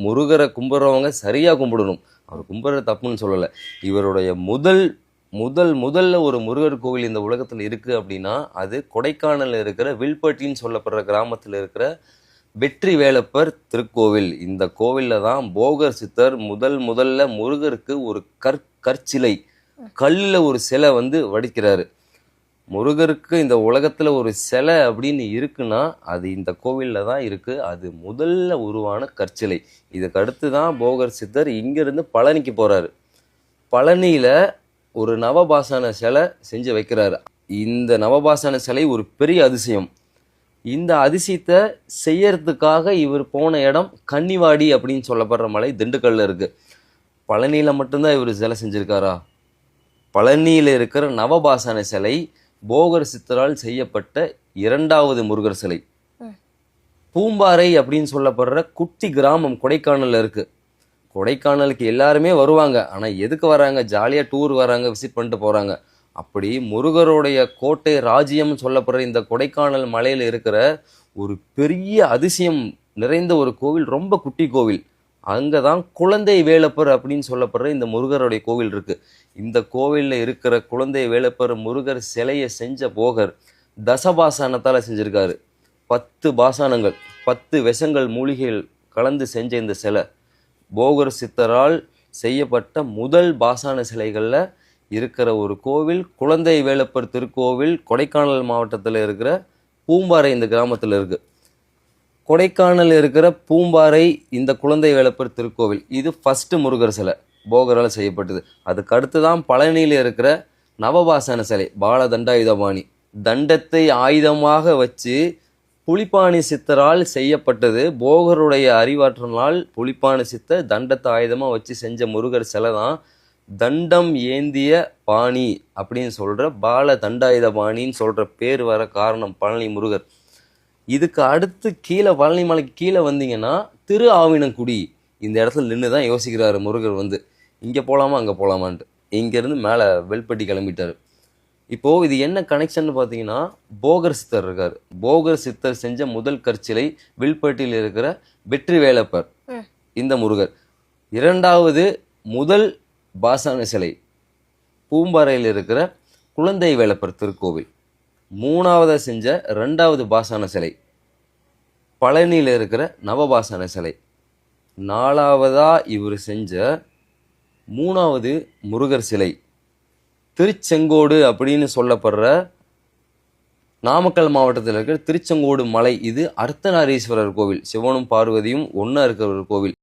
முருகரை கும்பிட்றவங்க சரியாக கும்பிடணும். அவர் கும்பிட்ற தப்புன்னு சொல்லலை. இவருடைய முதல்ல ஒரு முருகர் கோவில் இந்த உலகத்தில் இருக்குது அப்படின்னா அது கொடைக்கானலில் இருக்கிற வில்பட்டின்னு சொல்லப்படுற கிராமத்தில் இருக்கிற வெற்றி வேலப்பர் திருக்கோவில். இந்த கோவிலில் தான் போகர் சித்தர் முதல்ல முருகருக்கு ஒரு கற்சிலை கல்லில் ஒரு சிலை வடிக்கிறாரு. முருகருக்கு இந்த உலகத்தில் ஒரு சிலை அப்படின்னு இருக்குன்னா அது இந்த கோவிலில் தான் இருக்குது. அது முதல்ல உருவான கற்சிலை. இதுக்கு அடுத்து தான் போகர் சித்தர் இங்கேருந்து பழனிக்கு போகிறாரு. பழனியில் ஒரு நவபாசான சிலை செஞ்சு வைக்கிறாரு. இந்த நவபாசான சிலை ஒரு பெரிய அதிசயம். இந்த அதிசயத்தை செய்யறதுக்காக இவர் போன இடம் கன்னிவாடி அப்படின்னு சொல்லப்படுற மலை திண்டுக்கல்ல இருக்கு. பழனியில் மட்டும்தான் இவர் சிலை செஞ்சிருக்காரா? பழனியில் இருக்கிற நவபாசான சிலை போகர் சித்தரால் செய்யப்பட்ட 2வது முருகர் சிலை. பூம்பாறை அப்படின்னு சொல்லப்படுற குட்டி கிராமம் கொடைக்கானல்ல இருக்கு. கொடைக்கானலுக்கு எல்லாருமே வருவாங்க. ஆனால் எதுக்கு வராங்க? ஜாலியாக டூர் வராங்க, விசிட் பண்ணிட்டு போகிறாங்க. அப்படி முருகருடைய கோட்டை ராஜ்யம் சொல்லப்படுற இந்த கொடைக்கானல் மலையில் இருக்கிற ஒரு பெரிய அதிசயம் நிறைந்த ஒரு கோவில், ரொம்ப குட்டி கோவில். அங்கே தான் குழந்தை வேலப்பர் அப்படின்னு சொல்லப்படுற இந்த முருகருடைய கோவில் இருக்குது. இந்த கோவிலில் இருக்கிற குழந்தை வேலப்பர் முருகர் சிலையை செஞ்ச போகர் தசபாசானத்தால் செஞ்சுருக்காரு. 10 பாசானங்கள் 10 விஷங்கள் மூலிகைகள் கலந்து செஞ்ச இந்த சிலை போகர் சித்தரால் செய்யப்பட்ட முதல் பாசான சிலைகளில் இருக்கிற ஒரு கோவில் குழந்தை வேலப்பர் திருக்கோவில். கொடைக்கானல் மாவட்டத்தில் இருக்கிற பூம்பாறை இந்த கிராமத்தில் இருக்குது. கொடைக்கானல் இருக்கிற பூம்பாறை இந்த குழந்தை வேலப்பர் திருக்கோவில் இது ஃபஸ்ட்டு முருகர் சிலை போகரால் செய்யப்பட்டது. அதுக்கு அடுத்து தான் பழனியில் இருக்கிற நவபாசான சிலை பாலதண்டாயுதபாணி. தண்டத்தை ஆயுதமாக வச்சு புலிப்பாணி சித்தரால் செய்யப்பட்டது. போகருடைய அறிவாற்றனால் புலிப்பாணி சித்தர் தண்டத்தை ஆயுதமாக வச்சு செஞ்ச முருகர் சிலை தான் தண்டம் ஏந்திய பாணி அப்படின்னு சொல்கிற பால தண்டாயுதபாணின்னு சொல்கிற பேர் வர காரணம் பழனி முருகர். இதுக்கு அடுத்து கீழே பழனி மலைக்கு கீழே வந்தீங்கன்னா திரு ஆவினங்குடி. இந்த இடத்துல நின்று தான் யோசிக்கிறாரு முருகர் இங்கே போகலாமா அங்கே போகலாமான்ட்டு. இங்கேருந்து மேலே வெல்பட்டி கிளம்பிட்டார். இப்போது இது என்ன கனெக்ஷன் பார்த்தீங்கன்னா போகர் சித்தர் இருக்கார். போகர் சித்தர் செஞ்ச முதல் கற்சிலை வில்பட்டியில் இருக்கிற வெற்றி வேலப்பர் இந்த முருகர். 2வது முதல் பாசான சிலை பூம்பாறையில் இருக்கிற குழந்தை வேலப்பர் திருக்கோவில். 3வது செஞ்ச 2வது பாசான சிலை பழனியில் இருக்கிற நவபாசான சிலை. 4வதா இவர் செஞ்ச 3வது முருகர் சிலை திருச்செங்கோடு அப்படின்னு சொல்லப்படுற நாமக்கல் மாவட்டத்தில் இருக்கிற திருச்செங்கோடு மலை. இது அர்த்தநாரீஸ்வரர் கோவில். சிவனும் பார்வதியும் ஒன்றா இருக்கிற ஒரு கோவில்.